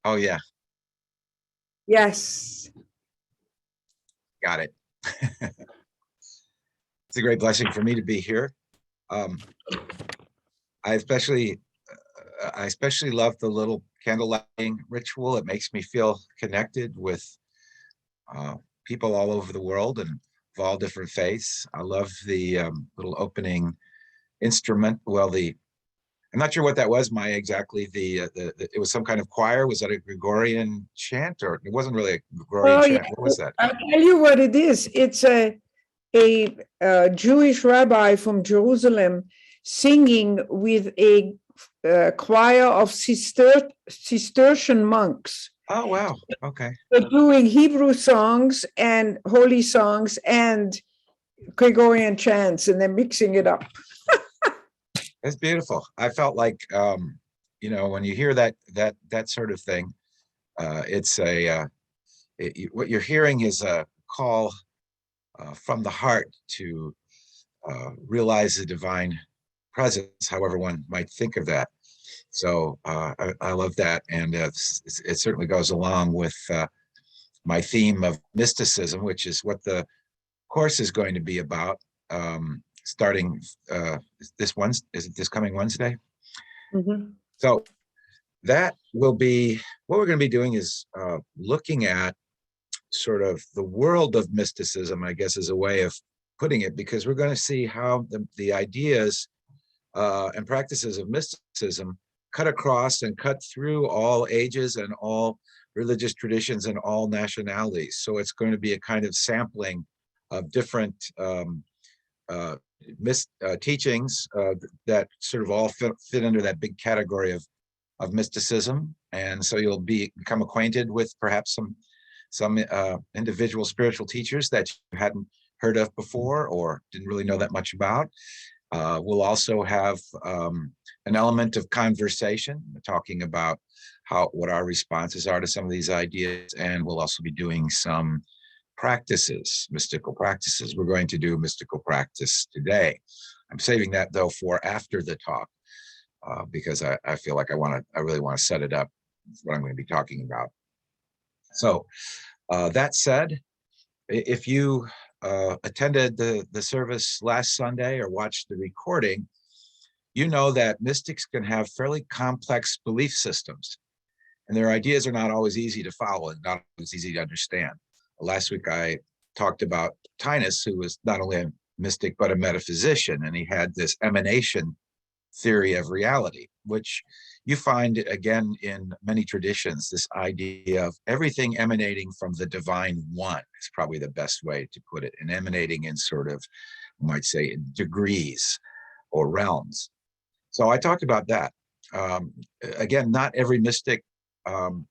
Oh, yeah. Yes. Got it. It's a great blessing for me to be here. I especially love the little candle lighting ritual. It makes me feel connected with people all over the world and of all different faiths. I love the little opening instrument. Well, I'm not sure what that was, Maya, exactly. It was some kind of choir. Was that a Gregorian chant, or it wasn't really a Gregorian Oh, chant? yeah. What was that? I'll tell you what it is. It's a Jewish rabbi from Jerusalem singing with a choir of Cistercian monks. Oh, wow. Okay. They're doing Hebrew songs and holy songs and Gregorian chants, and they're mixing it up. It's beautiful. I felt like, when you hear that sort of thing, it's what you're hearing is a call from the heart to realize the divine presence, however one might think of that. So I love that, and it certainly goes along with my theme of mysticism, which is what the course is going to be about. Starting this coming Wednesday. Mm-hmm. So that will be what we're going to be doing is looking at sort of the world of mysticism, I guess, is a way of putting it, because we're going to see how the ideas and practices of mysticism cut across and cut through all ages and all religious traditions and all nationalities. So it's going to be a kind of sampling of different teachings that sort of all fit under that big category of mysticism. And so you'll become acquainted with perhaps some individual spiritual teachers that you hadn't heard of before or didn't really know that much about. We'll also have an element of conversation, talking about what our responses are to some of these ideas, and we'll also be doing some practices, mystical practices. We're going to do mystical practice today. I'm saving that though for after the talk, because I feel like I really want to set it up, what I'm going to be talking about. So that said, if you attended the service last Sunday or watched the recording, you know that mystics can have fairly complex belief systems, and their ideas are not always easy to follow and not always easy to understand. Last week I talked about Tinus, who was not only a mystic but a metaphysician, and he had this emanation theory of reality, which you find again in many traditions. This idea of everything emanating from the divine one is probably the best way to put it, and emanating in sort of, you might say, in degrees or realms. So I talked about that. Again, not every mystic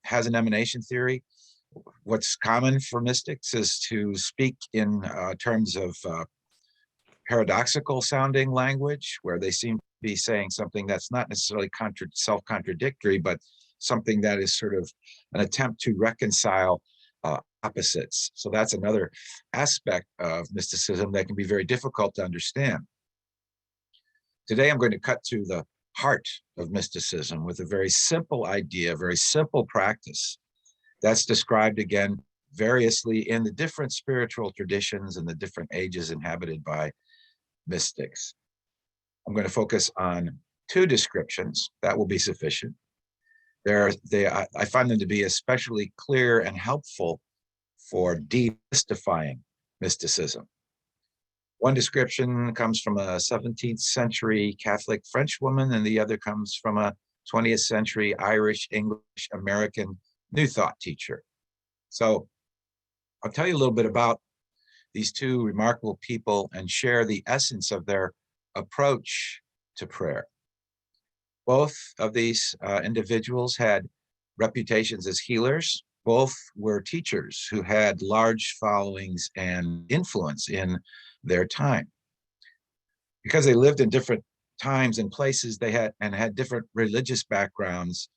has an emanation theory. What's common for mystics is to speak in terms of paradoxical sounding language, where they seem to be saying something that's not necessarily self-contradictory, but something that is sort of an attempt to reconcile opposites. So that's another aspect of mysticism that can be very difficult to understand. Today, I'm going to cut to the heart of mysticism with a very simple idea, a very simple practice that's described again variously in the different spiritual traditions and the different ages inhabited by mystics. I'm going to focus on two descriptions. That will be sufficient. I find them to be especially clear and helpful for demystifying mysticism. One description comes from a 17th century Catholic French woman, and the other comes from a 20th century Irish, English, American New Thought teacher. So I'll tell you a little bit about these two remarkable people and share the essence of their approach to prayer. Both of these individuals had reputations as healers. Both were teachers who had large followings and influence in their time. Because they lived in different times and places, they had different religious backgrounds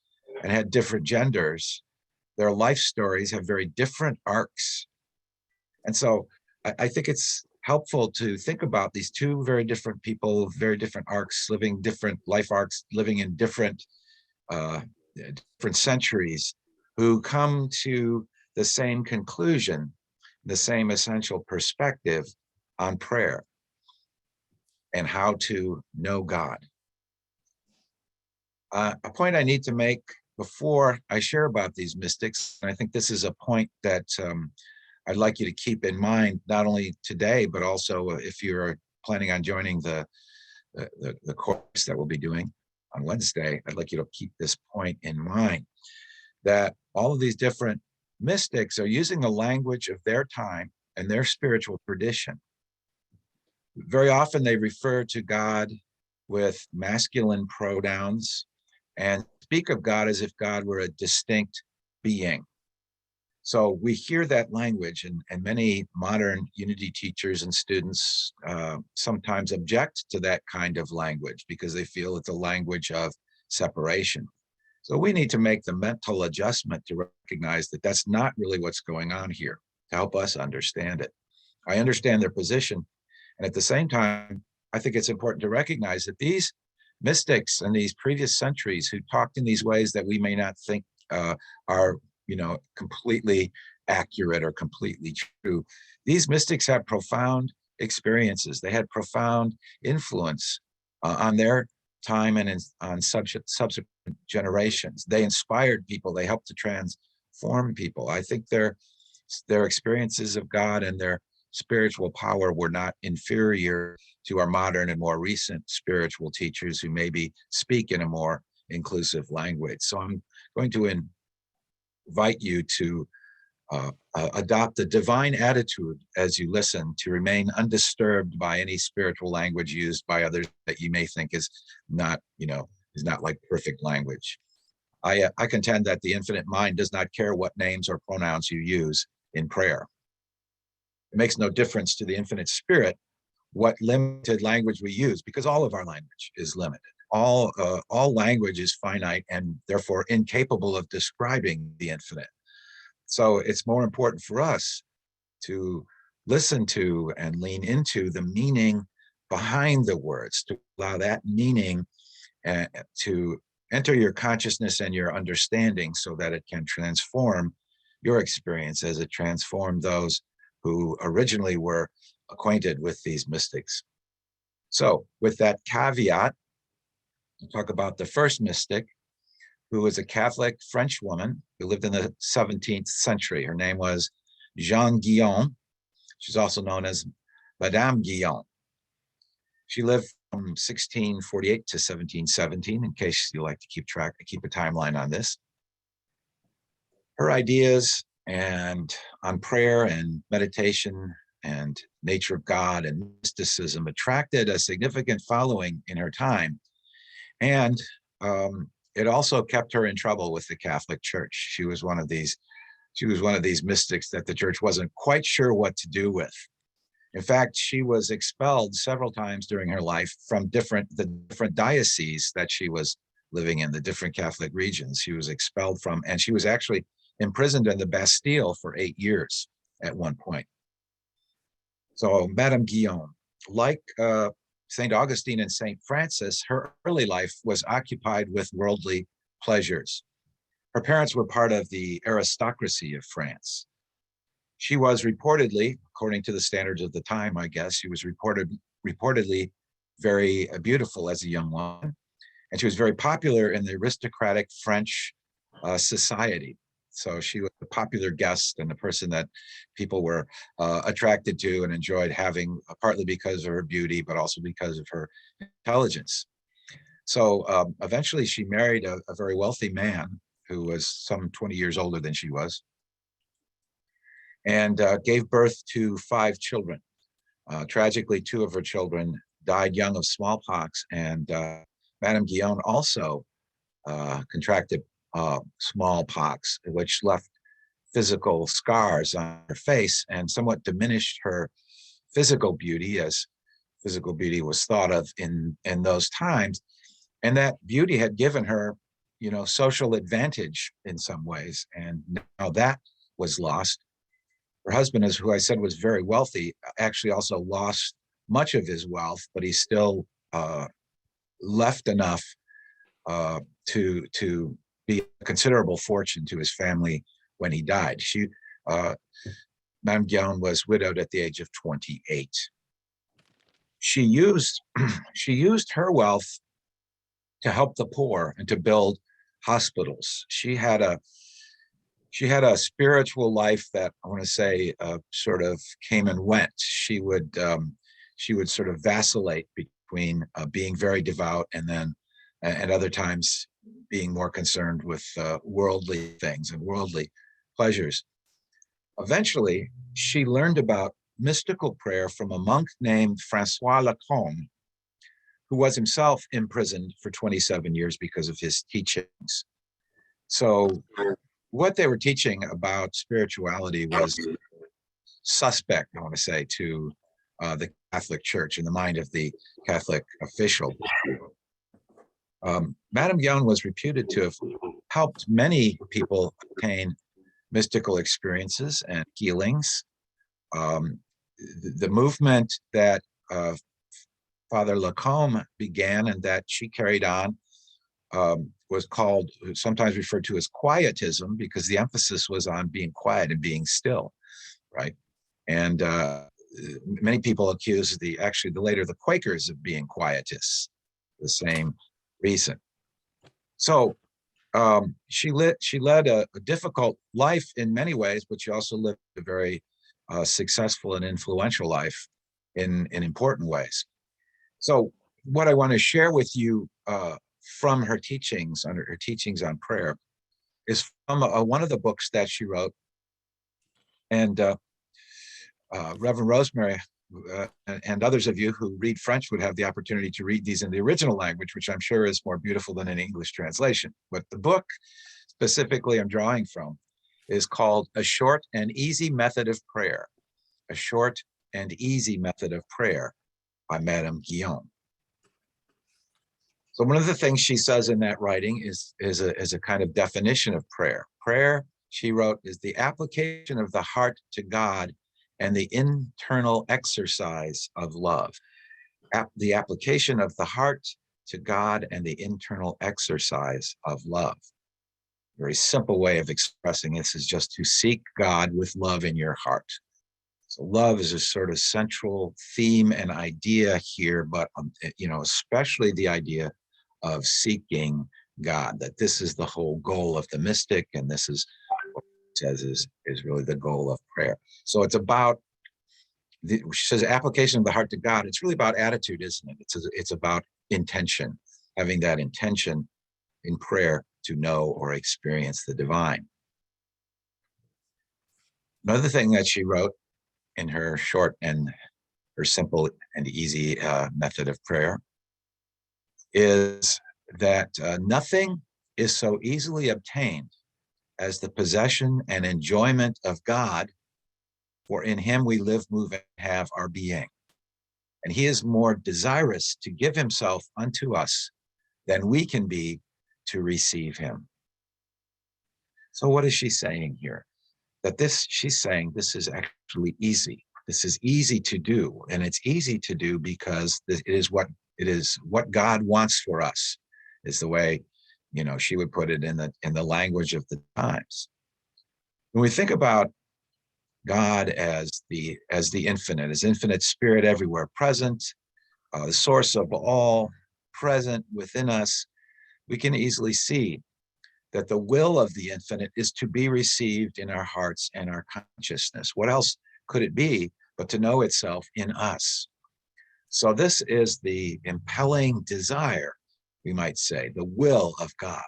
and had different genders. Their life stories have very different arcs. And so I think it's helpful to think about these two very different people, very different arcs, living different life arcs, living in different centuries, who come to the same conclusion, the same essential perspective on prayer and how to know God. A point I need to make before I share about these mystics, and I think this is a point that I'd like you to keep in mind, not only today, but also if you're planning on joining the course that we'll be doing on Wednesday, I'd like you to keep this point in mind, that all of these different mystics are using the language of their time and their spiritual tradition. Very often they refer to God with masculine pronouns and speak of God as if God were a distinct being. So we hear that language, and many modern unity teachers and students sometimes object to that kind of language because they feel it's a language of separation. So we need to make the mental adjustment to recognize that that's not really what's going on here, to help us understand it. I understand their position, and at the same time, I think it's important to recognize that these mystics in these previous centuries who talked in these ways that we may not think are completely accurate or completely true. These mystics had profound experiences. They had profound influence on their time and on subsequent generations. They inspired people. They helped to transform people. I think their experiences of God and their spiritual power were not inferior to our modern and more recent spiritual teachers who maybe speak in a more inclusive language. So I'm going to invite you to adopt a divine attitude as you listen, to remain undisturbed by any spiritual language used by others that you may think is not like perfect language. I contend that the infinite mind does not care what names or pronouns you use in prayer. It makes no difference to the infinite spirit what limited language we use, because all of our language is limited. All language is finite and therefore incapable of describing the infinite. So it's more important for us to listen to and lean into the meaning behind the words, to allow that meaning to enter your consciousness and your understanding so that it can transform your experience as it transformed those who originally were acquainted with these mystics. So with that caveat, we'll talk about the first mystic, who was a Catholic French woman who lived in the 17th century. Her name was Jeanne Guillaume. She's also known as Madame Guillaume. She lived from 1648 to 1717, in case you like to keep a timeline on this. Her ideas and on prayer and meditation and nature of God and mysticism attracted a significant following in her time. And it also kept her in trouble with the Catholic Church. She was one of these mystics that the church wasn't quite sure what to do with. In fact, she was expelled several times during her life from the different dioceses that she was living in, the different Catholic regions she was expelled from, and she was actually imprisoned in the Bastille for 8 years at one point. So Madame Guillaume, like St. Augustine and St. Francis, her early life was occupied with worldly pleasures. Her parents were part of the aristocracy of France. She was reportedly, according to the standards of the time, I guess, she was reportedly very beautiful as a young woman, and she was very popular in the aristocratic French society. So she was a popular guest and a person that people were attracted to and enjoyed having, partly because of her beauty, but also because of her intelligence. So eventually she married a very wealthy man who was some 20 years older than she was, and gave birth to 5 children. Tragically, 2 of her children died young of smallpox, and Madame Guillaume also contracted smallpox, which left physical scars on her face and somewhat diminished her physical beauty, as physical beauty was thought of in those times. And that beauty had given her, social advantage in some ways, and now that was lost. Her husband, who I said was very wealthy, actually also lost much of his wealth, but he still left enough to be a considerable fortune to his family when he died. Madame Guillaume was widowed at the age of 28. She used her wealth to help the poor and to build hospitals. She had a spiritual life that I want to say sort of came and went. She would sort of vacillate between being very devout and then and other times being more concerned with worldly things and worldly pleasures. Eventually, she learned about mystical prayer from a monk named Francois Lacombe, who was himself imprisoned for 27 years because of his teachings. So what they were teaching about spirituality was suspect, I want to say, to the Catholic Church in the mind of the Catholic official. Madame Guillen was reputed to have helped many people obtain mystical experiences and healings. The movement that Father Lacombe began and that she carried on was called, sometimes referred to as Quietism, because the emphasis was on being quiet and being still, right? And many people accuse the Quakers of being quietists, the same reason. So she led a difficult life in many ways, but she also lived a very successful and influential life in important ways. So what I want to share with you from her teachings, under her teachings on prayer, is from one of the books that she wrote. And Reverend Rosemary and others of you who read French would have the opportunity to read these in the original language, which I'm sure is more beautiful than an English translation. But the book specifically I'm drawing from is called A Short and Easy Method of Prayer. A Short and Easy Method of Prayer by Madame Guillaume. So one of the things she says in that writing is a kind of definition of prayer. Prayer, she wrote, is the application of the heart to God and the internal exercise of love. The application of the heart to God and the internal exercise of love. A very simple way of expressing this is just to seek God with love in your heart. So love is a sort of central theme and idea here, but especially the idea of seeking God, that this is the whole goal of the mystic, and this is what it says is really the goal of prayer. So it's about, she says, application of the heart to God. It's really about attitude, isn't it? It's about intention, having that intention in prayer to know or experience the divine. Another thing that she wrote in her short and her simple and easy method of prayer is that nothing is so easily obtained as the possession and enjoyment of God, for in him we live, move, and have our being. And he is more desirous to give himself unto us than we can be to receive him. So what is she saying here? She's saying this is actually easy. This is easy to do, and it's easy to do because it is what God wants for us, is the way, she would put it in the language of the times. When we think about God as the infinite, as infinite spirit everywhere present, the source of all present within us, we can easily see that the will of the infinite is to be received in our hearts and our consciousness. What else could it be but to know itself in us? So this is the impelling desire, we might say, the will of God.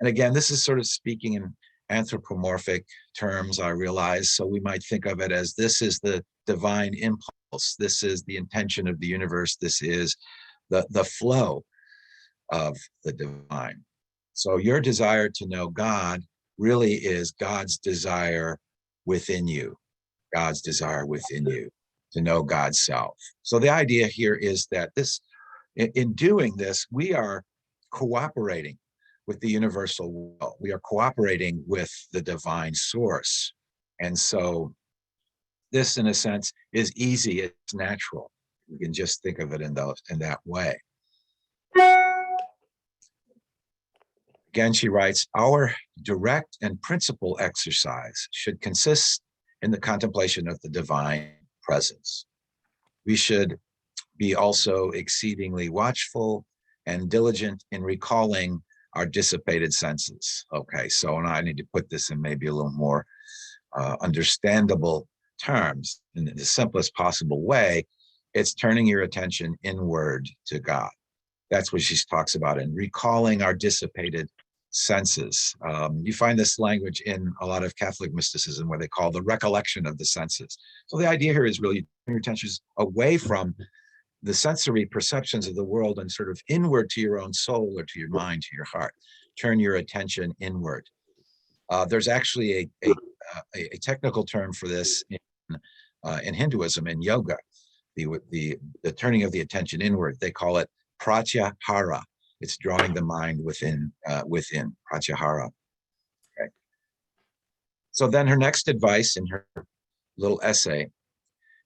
And again, this is sort of speaking in anthropomorphic terms, I realize. So we might think of it as, this is the divine impulse. This is the intention of the universe. This is the flow of the divine. So your desire to know God really is God's desire within you. God's desire within you to know God's self. So the idea here is that in doing this, we are cooperating with the universal will. We are cooperating with the divine source. And so this, in a sense, is easy, it's natural. You can just think of it in that way. Again, she writes, our direct and principal exercise should consist in the contemplation of the divine presence. We should be also exceedingly watchful and diligent in recalling our dissipated senses. Okay, so now I need to put this in maybe a little more understandable terms. In the simplest possible way, it's turning your attention inward to God. That's what she talks about in recalling our dissipated senses. You find this language in a lot of Catholic mysticism where they call the recollection of the senses. So the idea here is really turn your attention away from the sensory perceptions of the world and sort of inward to your own soul or to your mind, to your heart. Turn your attention inward. There's actually a technical term for this in Hinduism, in yoga, the turning of the attention inward. They call it pratyahara. It's drawing the mind within pratyahara. Okay. So then her next advice in her little essay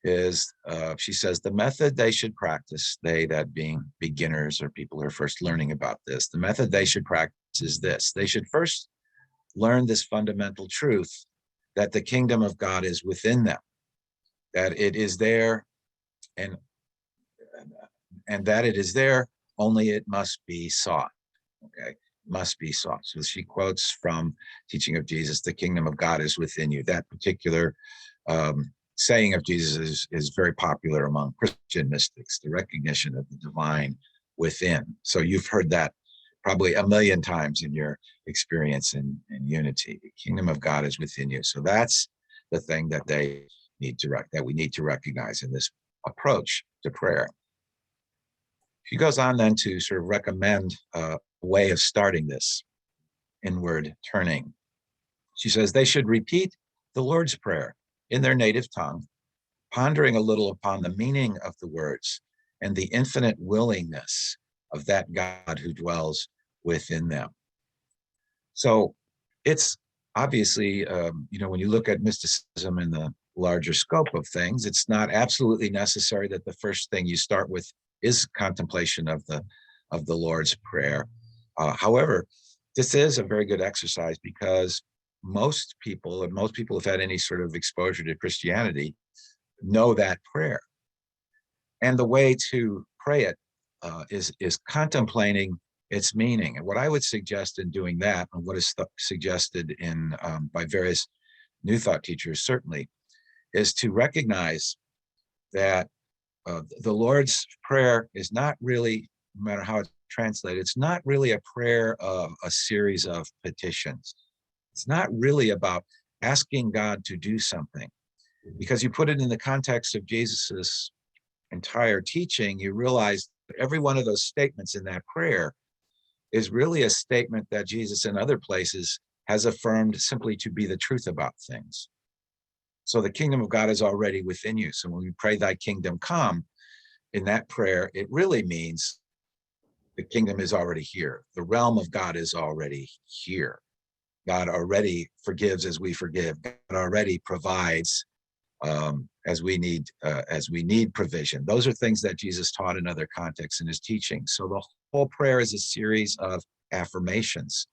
is, she says, the method they should practice, they that being beginners or people who are first learning about this, the method they should practice is this. They should first learn this fundamental truth that the kingdom of God is within them, that it is there, and that it is there, only it must be sought. Okay, must be sought. So she quotes from teaching of Jesus, the kingdom of God is within you. That particular saying of Jesus is very popular among Christian mystics, the recognition of the divine within. So you've heard that probably a million times in your experience in unity. The kingdom of God is within you. So that's the thing that we need to recognize in this approach to prayer. She goes on then to sort of recommend a way of starting this inward turning. She says they should repeat the Lord's Prayer in their native tongue, pondering a little upon the meaning of the words and the infinite willingness of that God who dwells within them. So it's obviously, when you look at mysticism in the larger scope of things, it's not absolutely necessary that the first thing you start with is contemplation of the Lord's Prayer. However, this is a very good exercise because most people who've had any sort of exposure to Christianity know that prayer. And the way to pray it is contemplating its meaning. And what I would suggest in doing that, and what is suggested in by various New Thought teachers certainly, is to recognize that the Lord's Prayer is not really, no matter how it's translated, it's not really a prayer of a series of petitions. It's not really about asking God to do something, because you put it in the context of Jesus's entire teaching, you realize that every one of those statements in that prayer is really a statement that Jesus in other places has affirmed simply to be the truth about things. So the kingdom of God is already within you. So when we pray thy kingdom come in that prayer, it really means the kingdom is already here. The realm of God is already here. God already forgives as we forgive. God already provides as we need provision. Those are things that Jesus taught in other contexts in his teaching. So the whole prayer is a series of affirmations.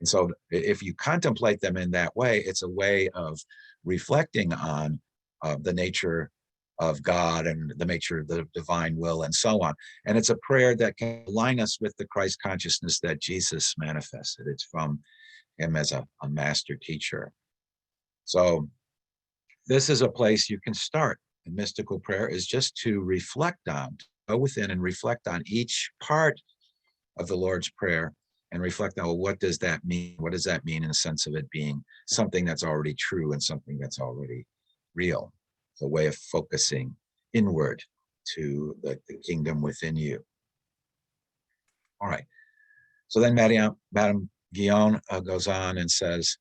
And so if you contemplate them in that way, it's a way of reflecting on the nature of God and the nature of the divine will and so on. And it's a prayer that can align us with the Christ consciousness that Jesus manifested. It's from him as a master teacher. So this is a place you can start. The mystical prayer is just to reflect on, to go within and reflect on each part of the Lord's Prayer and reflect on, well, what does that mean? What does that mean in the sense of it being something that's already true and something that's already real? It's a way of focusing inward to the kingdom within you. All right. So then Madame Guillaume goes on and says,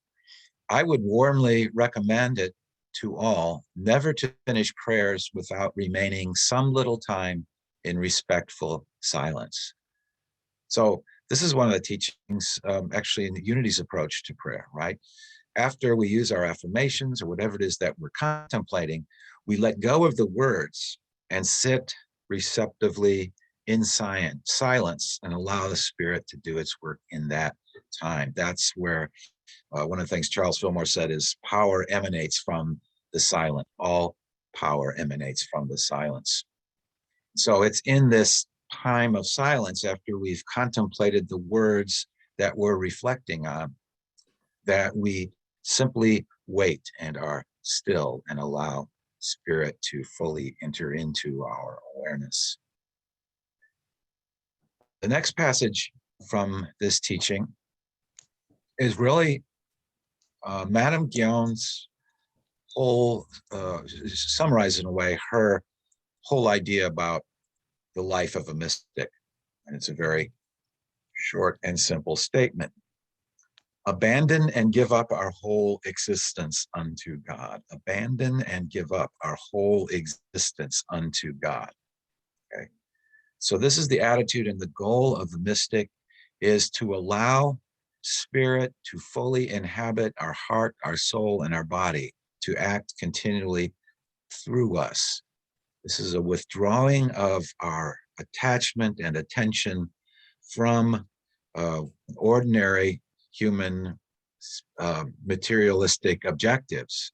I would warmly recommend it to all never to finish prayers without remaining some little time in respectful silence. So this is one of the teachings actually in the Unity's approach to prayer, right? After we use our affirmations or whatever it is that we're contemplating, we let go of the words and sit receptively in silence and allow the Spirit to do its work in that time. That's where one of the things Charles Fillmore said is power emanates from the silent. All power emanates from the silence. So it's in this time of silence, after we've contemplated the words that we're reflecting on, that we simply wait and are still and allow Spirit to fully enter into our awareness. The next passage from this teaching is really Madame Guillaume's whole, summarized in a way, her whole idea about the life of a mystic. And it's a very short and simple statement. Abandon and give up our whole existence unto God. Abandon and give up our whole existence unto God. Okay. So this is the attitude, and the goal of the mystic is to allow Spirit to fully inhabit our heart, our soul, and our body, to act continually through us. This is a withdrawing of our attachment and attention from ordinary human materialistic objectives,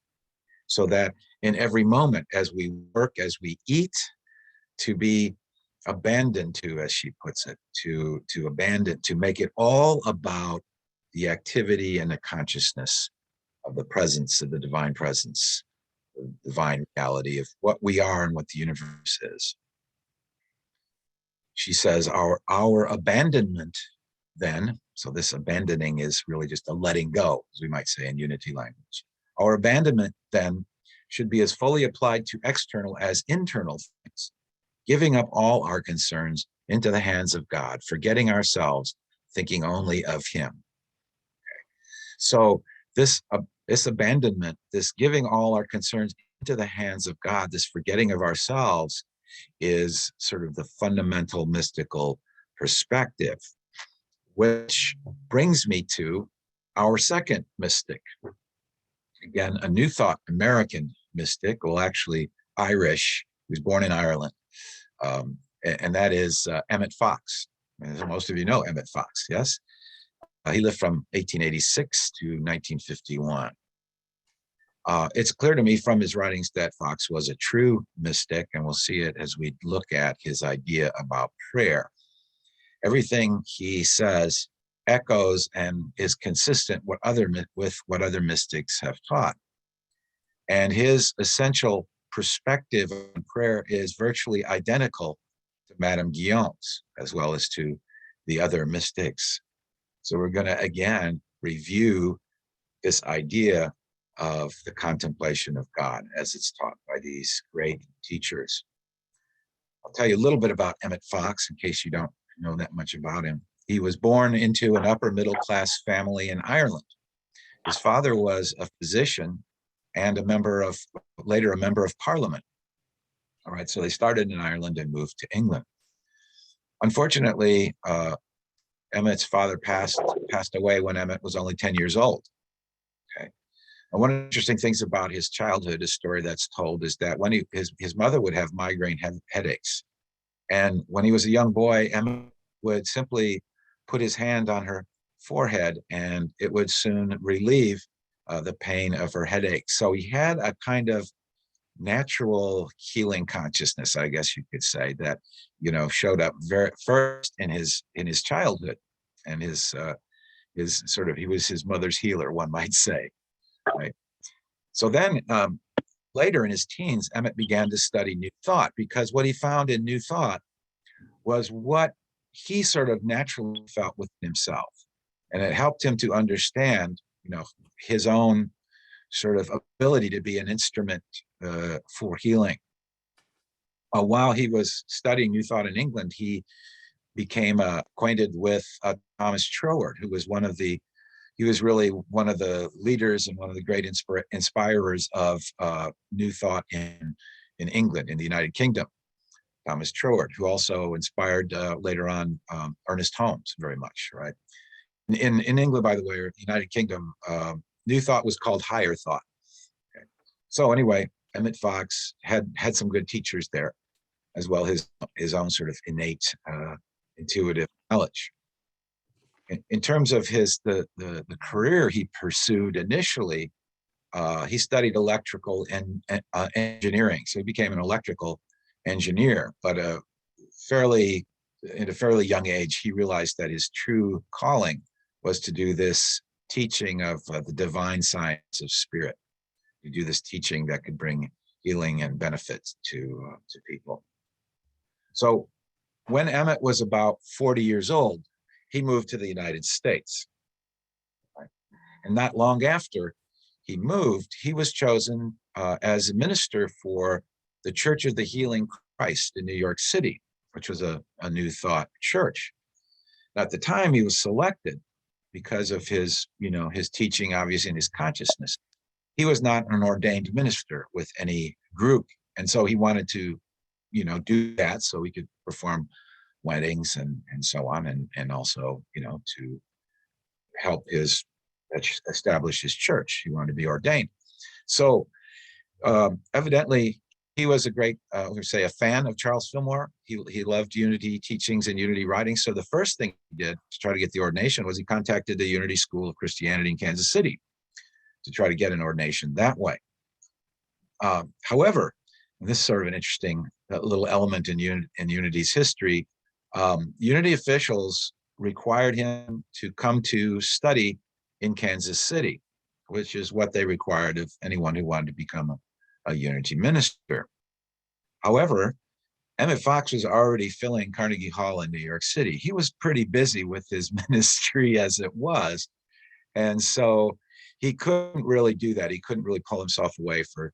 so that in every moment, as we work, as we eat, to be abandoned to, as she puts it, to abandon, to make it all about the activity and the consciousness of the presence of the divine presence, the divine reality of what we are and what the universe is. She says our abandonment then, so this abandoning is really just a letting go, as we might say in unity language. Our abandonment then should be as fully applied to external as internal things, giving up all our concerns into the hands of God, forgetting ourselves, thinking only of Him. Okay. So this abandonment, this giving all our concerns into the hands of God, this forgetting of ourselves, is sort of the fundamental mystical perspective, which brings me to our second mystic. Again, a New Thought American mystic, well, actually Irish, he was born in Ireland, and that is Emmett Fox. As most of you know Emmett Fox, yes? He lived from 1886 to 1951. It's clear to me from his writings that Fox was a true mystic, and we'll see it as we look at his idea about prayer. Everything he says echoes and is consistent with what other mystics have taught. And his essential perspective on prayer is virtually identical to Madame Guillaume's, as well as to the other mystics. So we're going to again review this idea of the contemplation of God as it's taught by these great teachers. I'll tell you a little bit about Emmett Fox in case you don't know that much about him. He was born into an upper middle class family in Ireland. His father was a physician and later a member of Parliament. All right, so they started in Ireland and moved to England. Unfortunately, Emmett's father passed away when Emmett was only 10 years old. Okay. And one of the interesting things about his childhood, a story that's told, is that when his mother would have migraine headaches. And when he was a young boy, Emmett would simply put his hand on her forehead and it would soon relieve the pain of her headache. So he had a kind of natural healing consciousness, I guess you could say, that, showed up first in his childhood, and he was his mother's healer, one might say, right? So then later in his teens, Emmett began to study New Thought, because what he found in New Thought was what he sort of naturally felt within himself. And it helped him to understand, his own sort of ability to be an instrument for healing. While he was studying New Thought in England, he became acquainted with Thomas Troward, who was really one of the leaders and one of the great inspirers of New Thought in England, in the United Kingdom. Thomas Troward, who also inspired later on Ernest Holmes very much, right? In England, by the way, or United Kingdom, New Thought was called Higher Thought. Okay. So anyway, Emmett Fox had some good teachers there. as well as his own sort of innate intuitive knowledge. In terms of the career he pursued initially, he studied electrical and engineering, so he became an electrical engineer. But at a fairly young age, he realized that his true calling was to do this teaching of the divine science of spirit, to do this teaching that could bring healing and benefits to people. So when Emmett was about 40 years old, he moved to the United States. Right? And not long after he moved, he was chosen as a minister for the Church of the Healing Christ in New York City, which was a New Thought church. At the time, he was selected because of his teaching, obviously, and his consciousness. He was not an ordained minister with any group. And so he wanted to, do that so he could perform weddings and so on, and also, to help establish his church. He wanted to be ordained. So evidently, he was a great, a fan of Charles Fillmore. He loved Unity teachings and Unity writings. So the first thing he did to try to get the ordination was he contacted the Unity School of Christianity in Kansas City to try to get an ordination that way. However, and this is sort of an interesting little element in Unity's history, Unity officials required him to come to study in Kansas City, which is what they required of anyone who wanted to become a Unity minister. However, Emmett Fox was already filling Carnegie Hall in New York City. He was pretty busy with his ministry as it was. And so he couldn't really do that. He couldn't really pull himself away for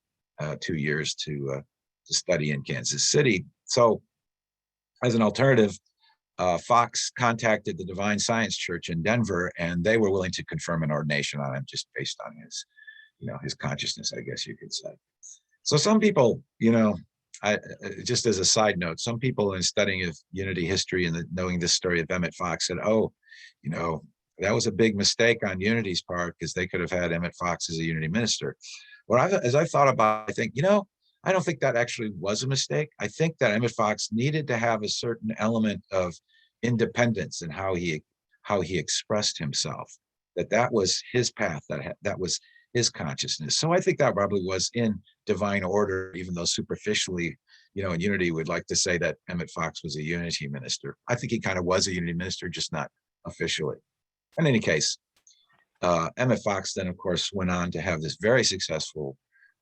2 years to study in Kansas City. So as an alternative, Fox contacted the Divine Science Church in Denver, and they were willing to confirm an ordination on him just based on his consciousness, I guess you could say. So some people, just as a side note, some people in studying of Unity history and knowing this story of Emmett Fox said, that was a big mistake on Unity's part because they could have had Emmett Fox as a Unity minister. As I thought about it, I think, I don't think that actually was a mistake. I think that Emmett Fox needed to have a certain element of independence in how he expressed himself, that was his path, that was his consciousness. So I think that probably was in divine order, even though superficially, in Unity would like to say that Emmett Fox was a Unity minister. I think he kind of was a Unity minister, just not officially. In any case, Emmett Fox then, of course, went on to have this very successful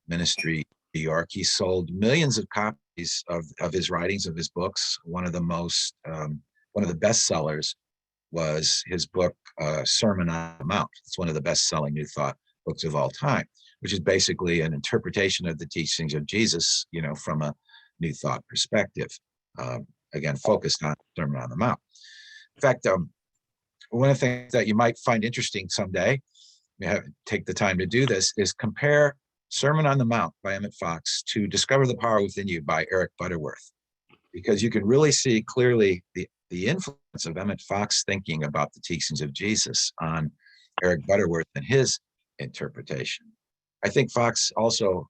ministry in New York. He sold millions of copies of his writings, of his books. One of the best sellers was his book, Sermon on the Mount. It's one of the best-selling New Thought books of all time, which is basically an interpretation of the teachings of Jesus, from a New Thought perspective. Again, focused on Sermon on the Mount. In fact, one of the things that you might find interesting someday, take the time to do this, is compare Sermon on the Mount by Emmett Fox to Discover the Power Within You by Eric Butterworth, because you can really see clearly the influence of Emmett Fox thinking about the teachings of Jesus on Eric Butterworth and his interpretation. I think Fox also,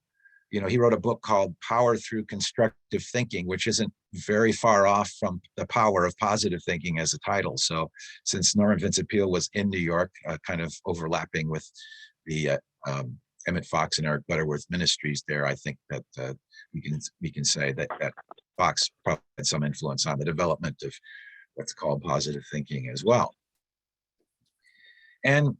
he wrote a book called Power Through Constructive Thinking, which isn't very far off from The Power of Positive Thinking as a title. So since Norman Vincent Peale was in New York, kind of overlapping with the Emmett Fox and Eric Butterworth ministries there, I think that we can say that Fox probably had some influence on the development of what's called positive thinking as well. And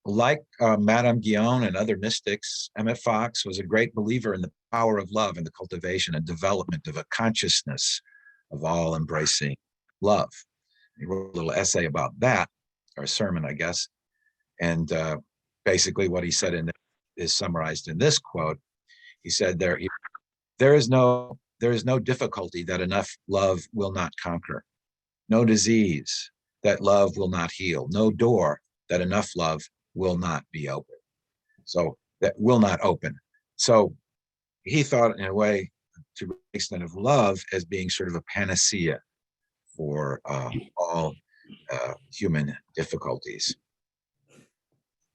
like Madame Guillaume and other mystics, Emmett Fox was a great believer in the power of love and the cultivation and development of a consciousness of all-embracing love. He wrote a little essay about that, or a sermon, I guess. And basically what he said in it is summarized in this quote. He said, there is no difficulty that enough love will not conquer, no disease that love will not heal, no door that enough love will not be open. So that will not open. So he thought, in a way, to the extent of love as being sort of a panacea for all human difficulties.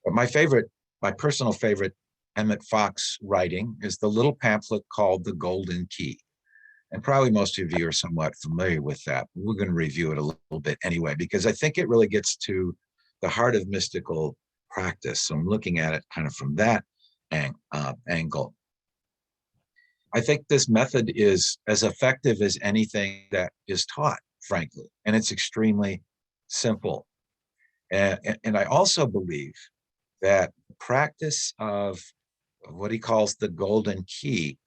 But my personal favorite Emmett Fox writing is the little pamphlet called The Golden Key. And probably most of you are somewhat familiar with that. We're going to review it a little bit anyway, because I think it really gets to the heart of mystical practice. So I'm looking at it kind of from that angle. I think this method is as effective as anything that is taught, frankly, and it's extremely simple. And I also believe that the practice of what he calls the golden key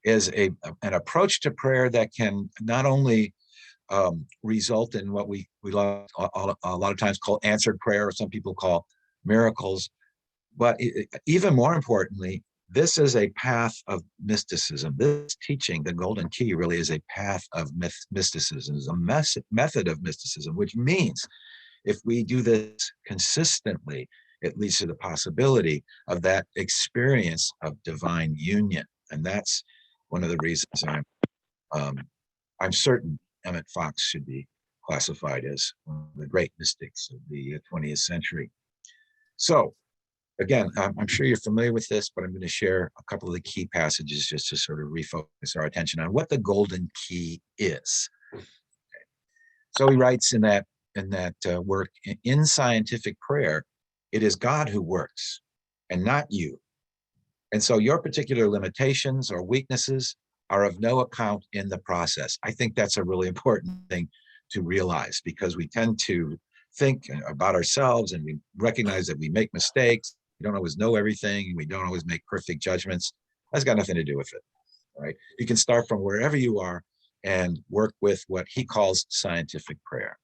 is an approach to prayer that can not only result in what we love, a lot of times call answered prayer, or some people call miracles, but even more importantly, this is a path of mysticism. This teaching, the golden key, really is a path of mysticism, is a method of mysticism, which means if we do this consistently, it leads to the possibility of that experience of divine union. And that's one of the reasons I'm certain Emmett Fox should be classified as one of the great mystics of the 20th century. So again, I'm sure you're familiar with this, but I'm going to share a couple of the key passages just to sort of refocus our attention on what the golden key is. Okay. So he writes in that work, in scientific prayer, it is God who works and not you. And so your particular limitations or weaknesses are of no account in the process. I think that's a really important thing to realize, because we tend to think about ourselves and we recognize that we make mistakes. We don't always know everything. We don't always make perfect judgments. That's got nothing to do with it, right? You can start from wherever you are and work with what he calls scientific prayer.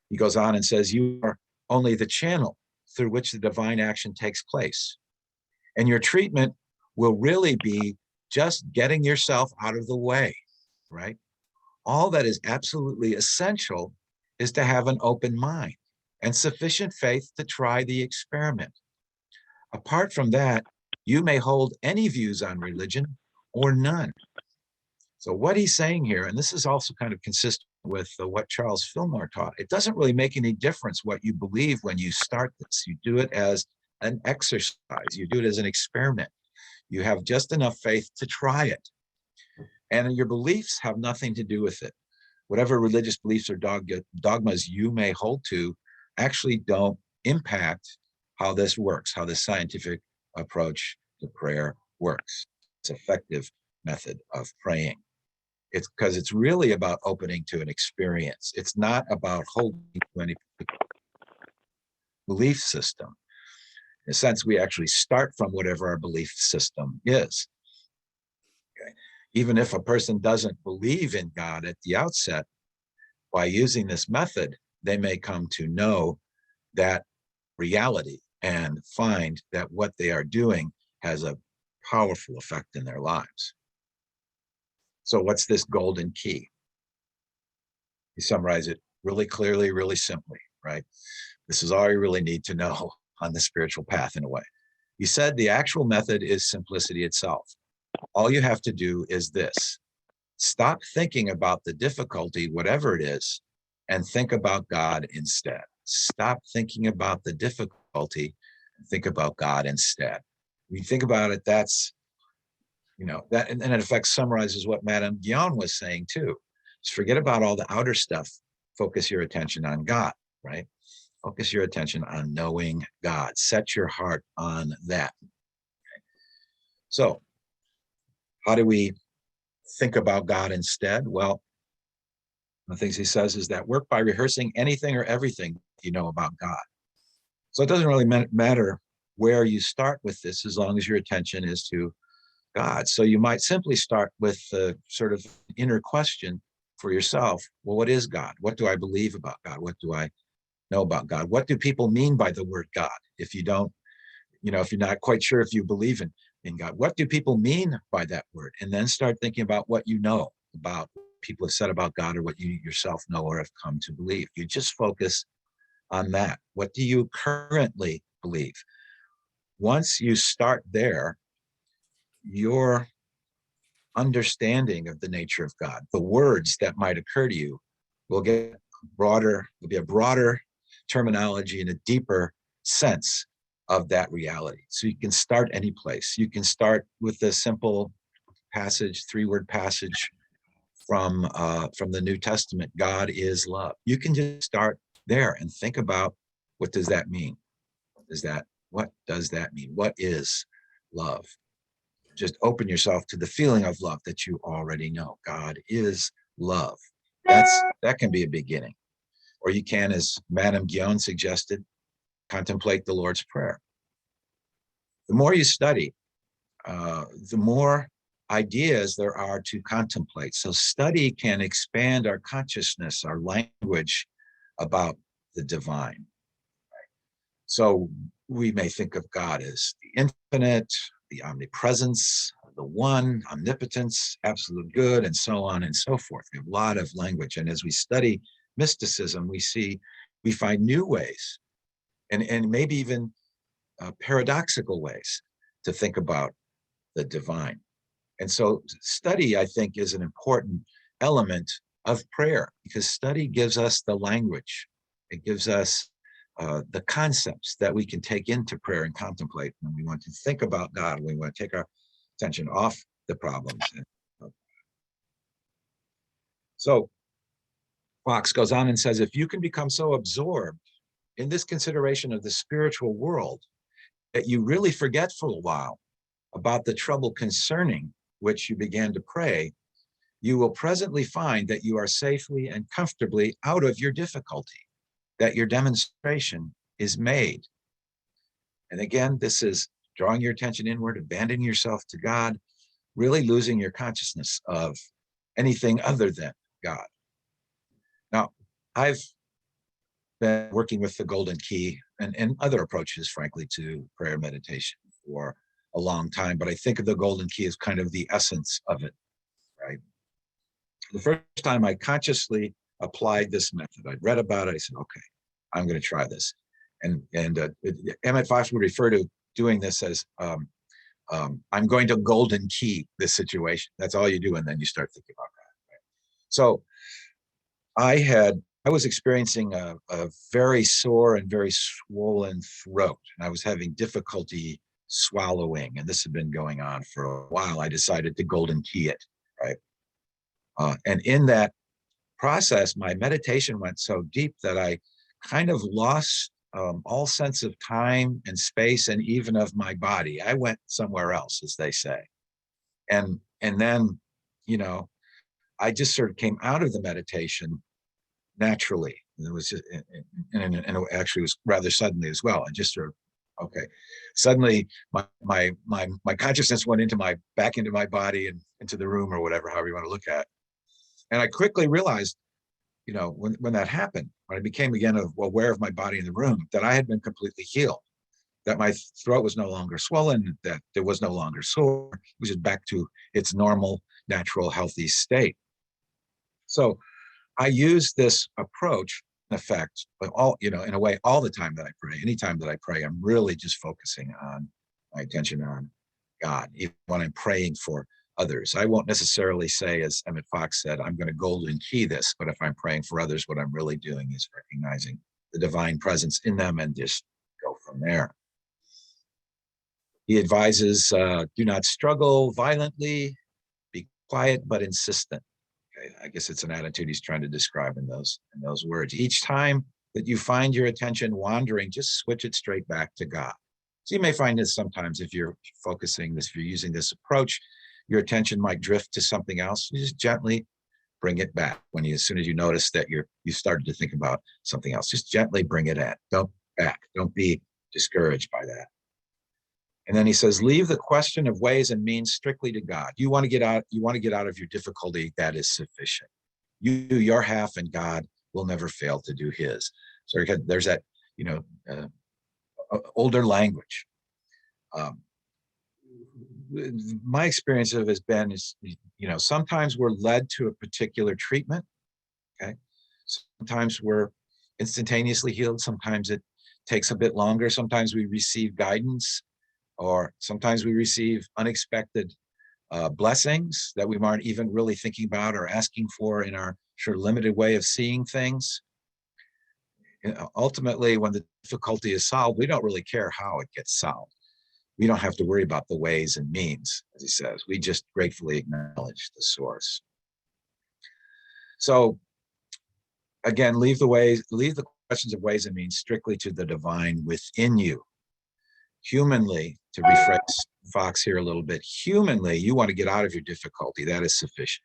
He goes on and says, you are only the channel through which the divine action takes place. And your treatment will really be just getting yourself out of the way, right? All that is absolutely essential is to have an open mind and sufficient faith to try the experiment. Apart from that, you may hold any views on religion or none. So what he's saying here, and this is also kind of consistent with what Charles Fillmore taught, it doesn't really make any difference what you believe when you start this. You do it as an exercise. You do it as an experiment. You have just enough faith to try it. And your beliefs have nothing to do with it. Whatever religious beliefs or dogmas you may hold to actually don't impact how this works, how this scientific approach to prayer works. It's an effective method of praying. It's because it's really about opening to an experience. It's not about holding to any belief system. In a sense, we actually start from whatever our belief system is. Okay. Even if a person doesn't believe in God at the outset, by using this method, they may come to know that reality and find that what they are doing has a powerful effect in their lives. So what's this golden key? You summarize it really clearly, really simply, right? This is all you really need to know on the spiritual path in a way. You said the actual method is simplicity itself. All you have to do is this: stop thinking about the difficulty, whatever it is, and think about God instead. Stop thinking about the difficulty and think about God instead. When you think about it, that's, that, and in effect summarizes what Madame Guillaume was saying too. Just forget about all the outer stuff. Focus your attention on God, right? Focus your attention on knowing God. Set your heart on that. Okay. So how do we think about God instead? Well, one of the things he says is that work by rehearsing anything or everything you know about God. So it doesn't really matter where you start with this, as long as your attention is to God. So you might simply start with the sort of inner question for yourself. Well, what is God? What do I believe about God? What do I know about God? What do people mean by the word God? If you don't, if you're not quite sure if you believe in God, what do people mean by that word? And then start thinking about what you know about people have said about God, or what you yourself know or have come to believe. You just focus on that. What do you currently believe? Once you start there, your understanding of the nature of God, the words that might occur to you, will get broader, will be a broader terminology and a deeper sense of that reality. So you can start any place. You can start with a simple passage, 3-word passage from the New Testament. God is love. You can just start there and think about, what does that mean? What does that mean? What is love? Just open yourself to the feeling of love that you already know. God is love. That can be a beginning. Or you can, as Madame Guillaume suggested, contemplate the Lord's Prayer. The more you study, the more ideas there are to contemplate. So study can expand our consciousness, our language about the divine. So we may think of God as the infinite, the omnipresence, the one, omnipotence, absolute good, and so on and so forth. We have a lot of language. And as we study mysticism, we find new ways and maybe even paradoxical ways to think about the divine. And so study, I think, is an important element of prayer, because study gives us the language. It gives us the concepts that we can take into prayer and contemplate when we want to think about God, when we want to take our attention off the problems. So Fox goes on and says, if you can become so absorbed in this consideration of the spiritual world that you really forget for a while about the trouble concerning which you began to pray, you will presently find that you are safely and comfortably out of your difficulty, that your demonstration is made. And again, this is drawing your attention inward, abandoning yourself to God, really losing your consciousness of anything other than God. Now, I've been working with the Golden Key and other approaches, frankly, to prayer meditation for a long time, but I think of the Golden Key as kind of the essence of it, right? The first time I consciously applied this method, I'd read about it, I said, okay, I'm going to try this. And Emmett Fox would refer to doing this as, I'm going to Golden Key this situation. That's all you do, and then you start thinking about that. Right? So I was experiencing a very sore and very swollen throat, and I was having difficulty swallowing, and this had been going on for a while. I decided to Golden Key it, right? And in that process, my meditation went so deep that I kind of lost all sense of time and space, and even of my body. I went somewhere else, as they say. And then, I just sort of came out of the meditation naturally. And it was just, and it actually was rather suddenly as well. I just sort of, okay, suddenly my consciousness went back into my body and into the room, or whatever, however you want to look at it. And I quickly realized, when that happened, when I became again aware of my body in the room, that I had been completely healed, that my throat was no longer swollen, that it was no longer sore, it was just back to its normal, natural, healthy state. So I use this approach, in effect, but in a way, all the time that I pray. Anytime that I pray, I'm really just focusing on my attention on God, even when I'm praying for others. I won't necessarily say, as Emmett Fox said, I'm going to Golden Key this, but if I'm praying for others, what I'm really doing is recognizing the divine presence in them and just go from there. He advises, do not struggle violently, be quiet but insistent. Okay, I guess it's an attitude he's trying to describe in those words. Each time that you find your attention wandering, just switch it straight back to God. So you may find that sometimes if you're using this approach, your attention might drift to something else. You just gently bring it back as soon as you notice that you started to think about something else. Just gently bring it in. Don't be discouraged by that. And then he says, leave the question of ways and means strictly to God. You want to get out of your difficulty, that is sufficient. You do your half, and God will never fail to do his. So there's that, older language. My experience of it has been sometimes we're led to a particular treatment. Okay. Sometimes we're instantaneously healed. Sometimes it takes a bit longer. Sometimes we receive guidance, or sometimes we receive unexpected blessings that we aren't even really thinking about or asking for in our sort of limited way of seeing things. Ultimately, when the difficulty is solved, we don't really care how it gets solved. We don't have to worry about the ways and means, as he says. We just gratefully acknowledge the source. So again, leave the questions of ways and means strictly to the divine within you. Humanly, to rephrase Fox here a little bit, humanly, you want to get out of your difficulty. That is sufficient.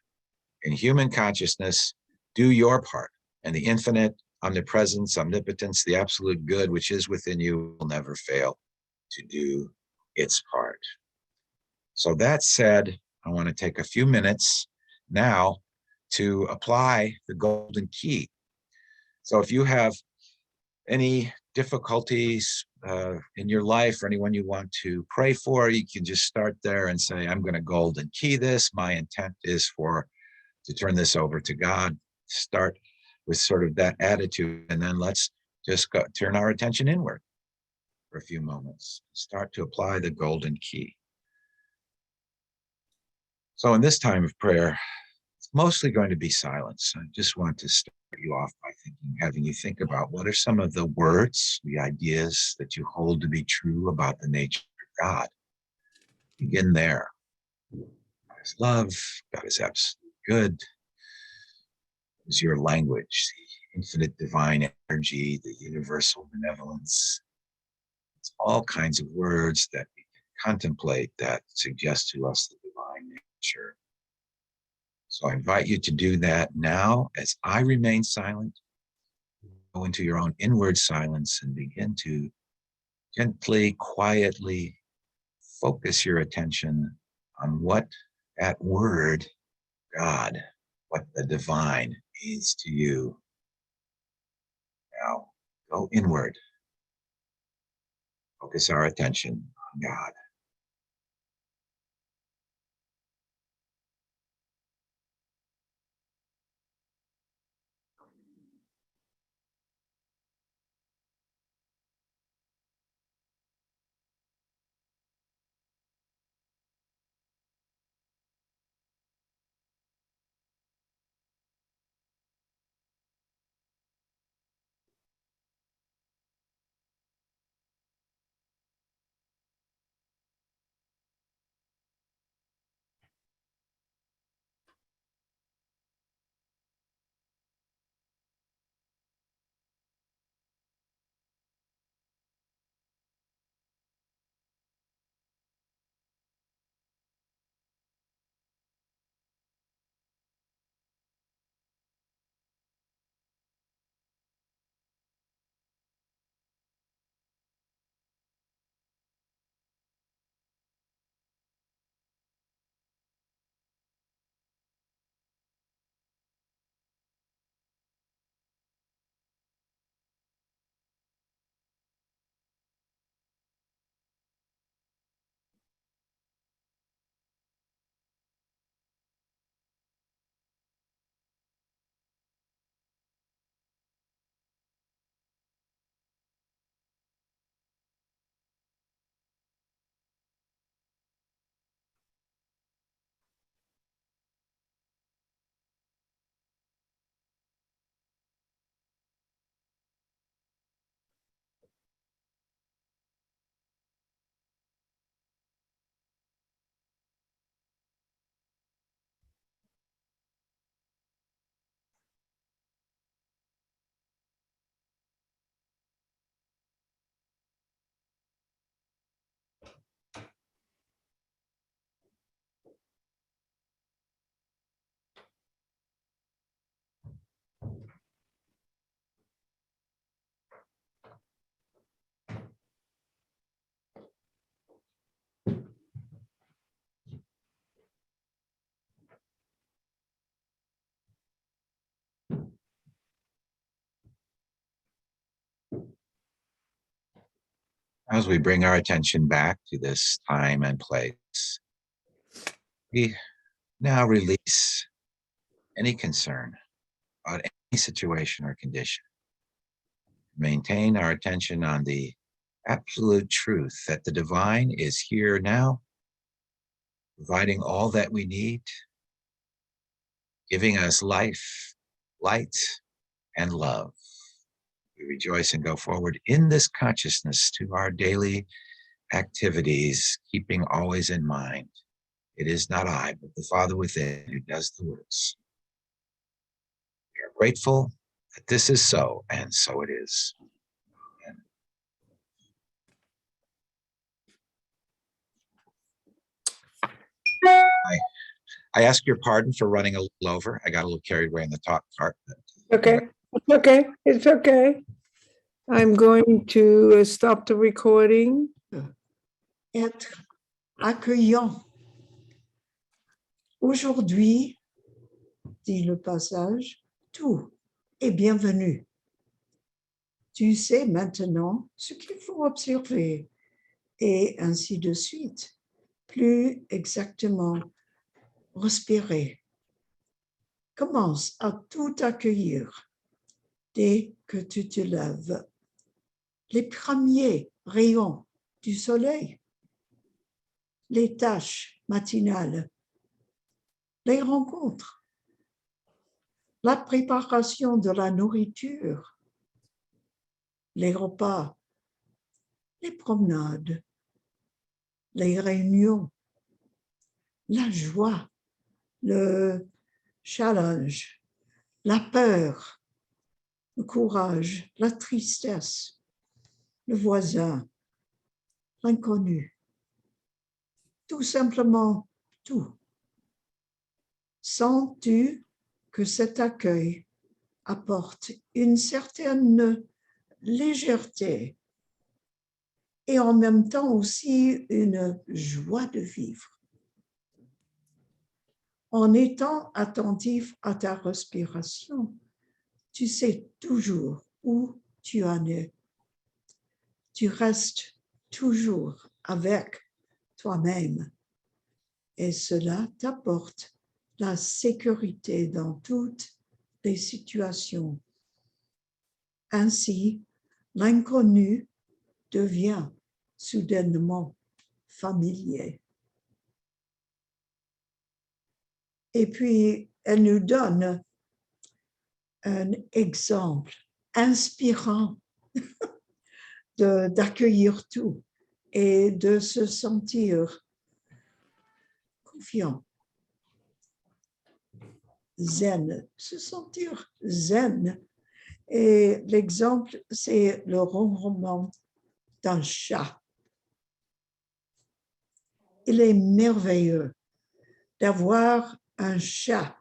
In human consciousness, do your part, and the infinite omnipresence, omnipotence, the absolute good which is within you will never fail to do its part. So that said, I want to take a few minutes now to apply the golden key. So if you have any difficulties in your life or anyone you want to pray for, you can just start there and say, I'm going to golden key this. My intent is to turn this over to God. Start with sort of that attitude, and then let's just turn our attention inward for a few moments. Start to apply the golden key. So in this time of prayer, it's mostly going to be silence. I just want to start you off by having you think about what are some of the words, the ideas that you hold to be true about the nature of God. Begin there. God is love. God is absolute good. Is your language, the infinite divine energy, the universal benevolence. It's all kinds of words that we can contemplate that suggest to us the divine nature. So I invite you to do that now as I remain silent. Go into your own inward silence and begin to gently, quietly focus your attention on what that word, God, what the divine means to you. Now, go inward. Focus our attention on God. As we bring our attention back to this time and place, we now release any concern about any situation or condition. Maintain our attention on the absolute truth that the divine is here now, providing all that we need, giving us life, light, and love. We rejoice and go forward in this consciousness to our daily activities, keeping always in mind, it is not I, but the Father within who does the works. Grateful that this is so, and so it is. I ask your pardon for running a little over. I got a little carried away in the talk part. Okay, it's okay, it's okay. I'm going to stop the recording. Être accueillant. Aujourd'hui, dit le passage, tout est bienvenu. Tu sais maintenant ce qu'il faut observer, et ainsi de suite. Plus exactement, respirer. Commence à tout accueillir dès que tu te lèves. Les premiers rayons du soleil, les tâches matinales, les rencontres, la préparation de la nourriture, les repas, les promenades, les réunions, la joie, le challenge, la peur, le courage, la tristesse, le voisin, l'inconnu. Tout simplement tout. Sens-tu que cet accueil apporte une certaine légèreté et en même temps aussi une joie de vivre? En étant attentif à ta respiration, tu sais toujours où tu en es. Tu restes toujours avec toi-même et cela t'apporte la sécurité dans toutes les situations. Ainsi, l'inconnu devient soudainement familier. Et puis, elle nous donne un exemple inspirant d'accueillir tout et de se sentir confiant, zen, se sentir zen. Et l'exemple, c'est le ronronnement d'un chat. Il est merveilleux d'avoir un chat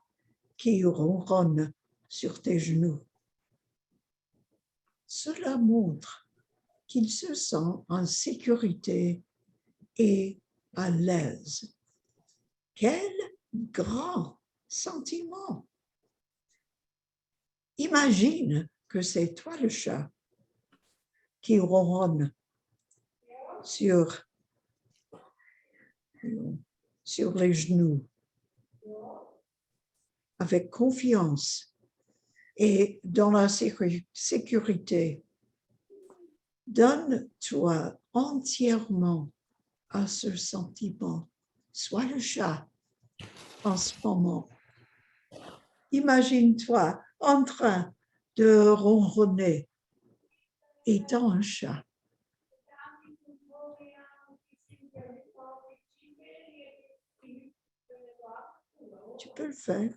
qui ronronne sur tes genoux. Cela montre qu'il se sent en sécurité et à l'aise. Quel grand sentiment! Imagine que c'est toi le chat qui ronronne sur les genoux avec confiance et dans la sécurité. Donne-toi entièrement à ce sentiment. Sois le chat en ce moment. Imagine-toi en train de ronronner étant un chat. Tu peux le faire.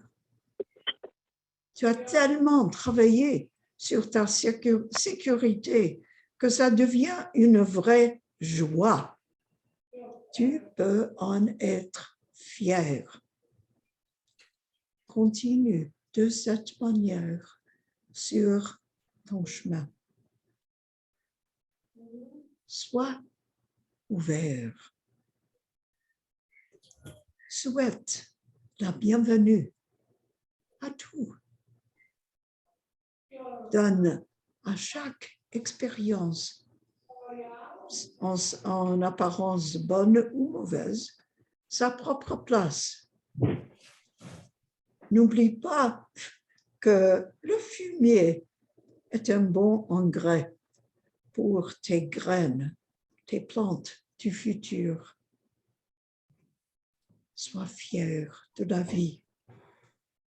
Tu as tellement travaillé sur ta sécurité que ça devient une vraie joie. Tu peux en être fier. Continue de cette manière sur ton chemin. Sois ouvert. Souhaite la bienvenue à tout. Donne à chaque expérience, en apparence bonne ou mauvaise, sa propre place. N'oublie pas que le fumier est un bon engrais pour tes graines, tes plantes du futur. Sois fier de la vie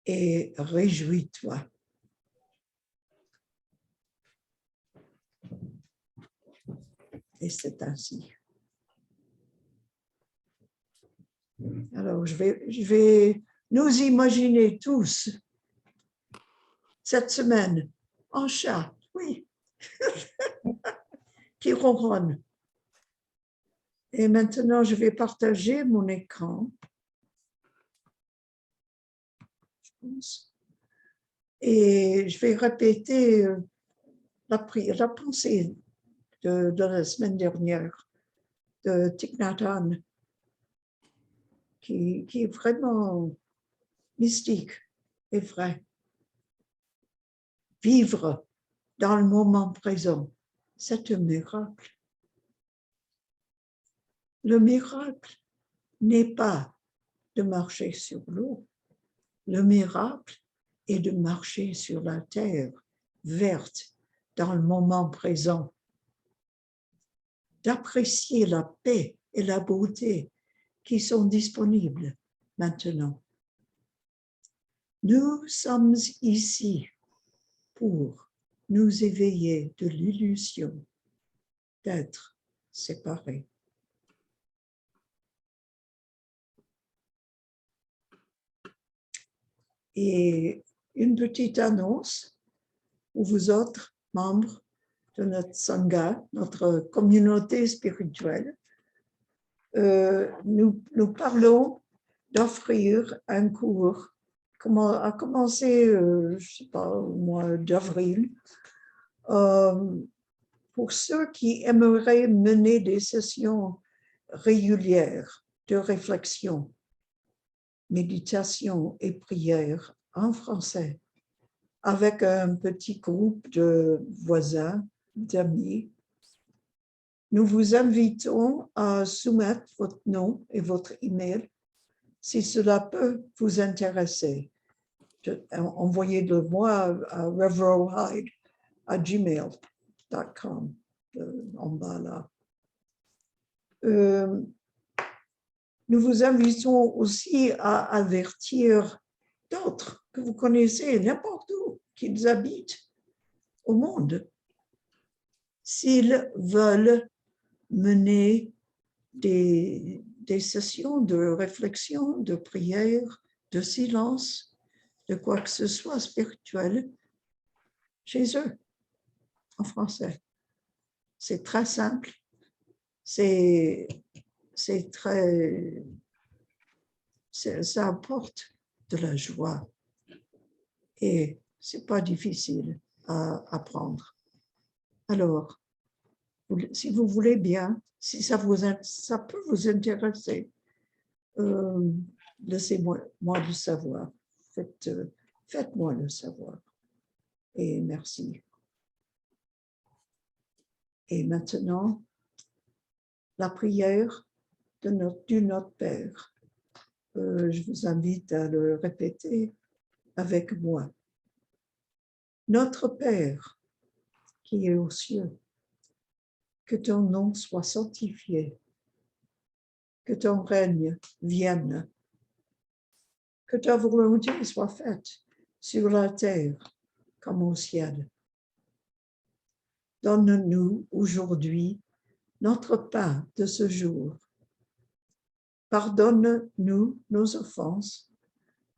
et réjouis-toi. Et c'est ainsi. Alors, je vais nous imaginer tous cette semaine, un chat, oui, qui ronronne. Et maintenant, je vais partager mon écran. Je pense. Et je vais répéter la pensée de la semaine dernière de Thich Nhat Hanh, qui est vraiment mystique et vrai. Vivre dans le moment présent, c'est un miracle. Le miracle n'est pas de marcher sur l'eau. Le miracle est de marcher sur la terre verte dans le moment présent, d'apprécier la paix et la beauté qui sont disponibles maintenant. Nous sommes ici pour nous éveiller de l'illusion d'être séparés. Et une petite annonce pour vous autres membres de notre Sangha, notre communauté spirituelle. Nous parlons d'offrir un cours à commencer, je ne sais pas, au mois d'avril, pour ceux qui aimeraient mener des sessions régulières de réflexion, méditation et prière en français, avec un petit groupe de voisins, d'amis. Nous vous invitons à soumettre votre nom et votre email si cela peut vous intéresser. Envoyez-le moi à reverohyde@gmail.com en bas là. Nous vous invitons aussi à avertir d'autres que vous connaissez n'importe où, qu'ils habitent au monde, s'ils veulent mener des sessions de réflexion, de prière, de silence, de quoi que ce soit spirituel, chez eux, en français. C'est très simple, ça apporte de la joie et c'est pas difficile à apprendre. Alors, si vous voulez bien, si ça peut vous intéresser, laissez-moi le savoir. Faites-moi le savoir. Et merci. Et maintenant, la prière du Notre Père. Je vous invite à le répéter avec moi. Notre Père, qui est aux cieux, que ton nom soit sanctifié, que ton règne vienne, que ta volonté soit faite sur la terre comme au ciel. Donne-nous aujourd'hui notre pain de ce jour. Pardonne-nous nos offenses,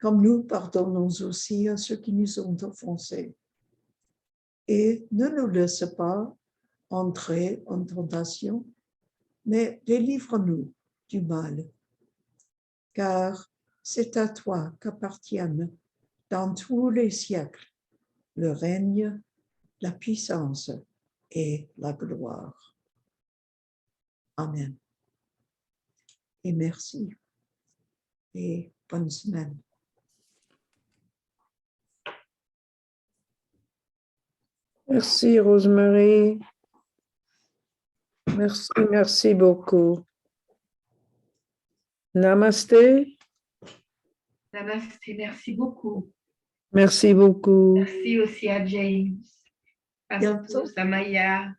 comme nous pardonnons aussi à ceux qui nous ont offensés. Et ne nous laisse pas entrer en tentation, mais délivre-nous du mal. Car c'est à toi qu'appartiennent dans tous les siècles le règne, la puissance et la gloire. Amen. Et merci. Et bonne semaine. Merci, Rosemary. Merci beaucoup. Namaste. Namaste, merci beaucoup. Merci beaucoup. Merci aussi à James, à tous, à Maya.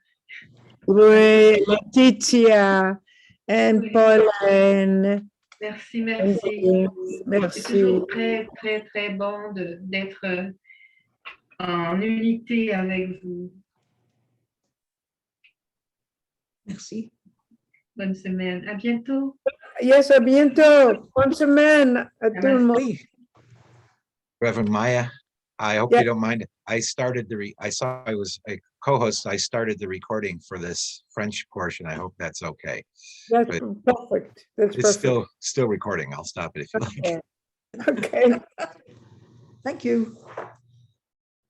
Oui, Laetitia et Oui. Pauline. Merci. Merci. C'est toujours très, très, très bon d'être en unité avec vous. Merci. Bonne semaine. À bientôt. Yes, à bientôt. Bonne semaine à tout le monde. Oui. Reverend Maya. I hope Yeah. you don't mind. I started I saw I was a co-host. I started the recording for this French portion. I hope that's okay. That's But perfect. That's It's perfect. still recording. I'll stop it if you like. Okay. Okay. Thank you.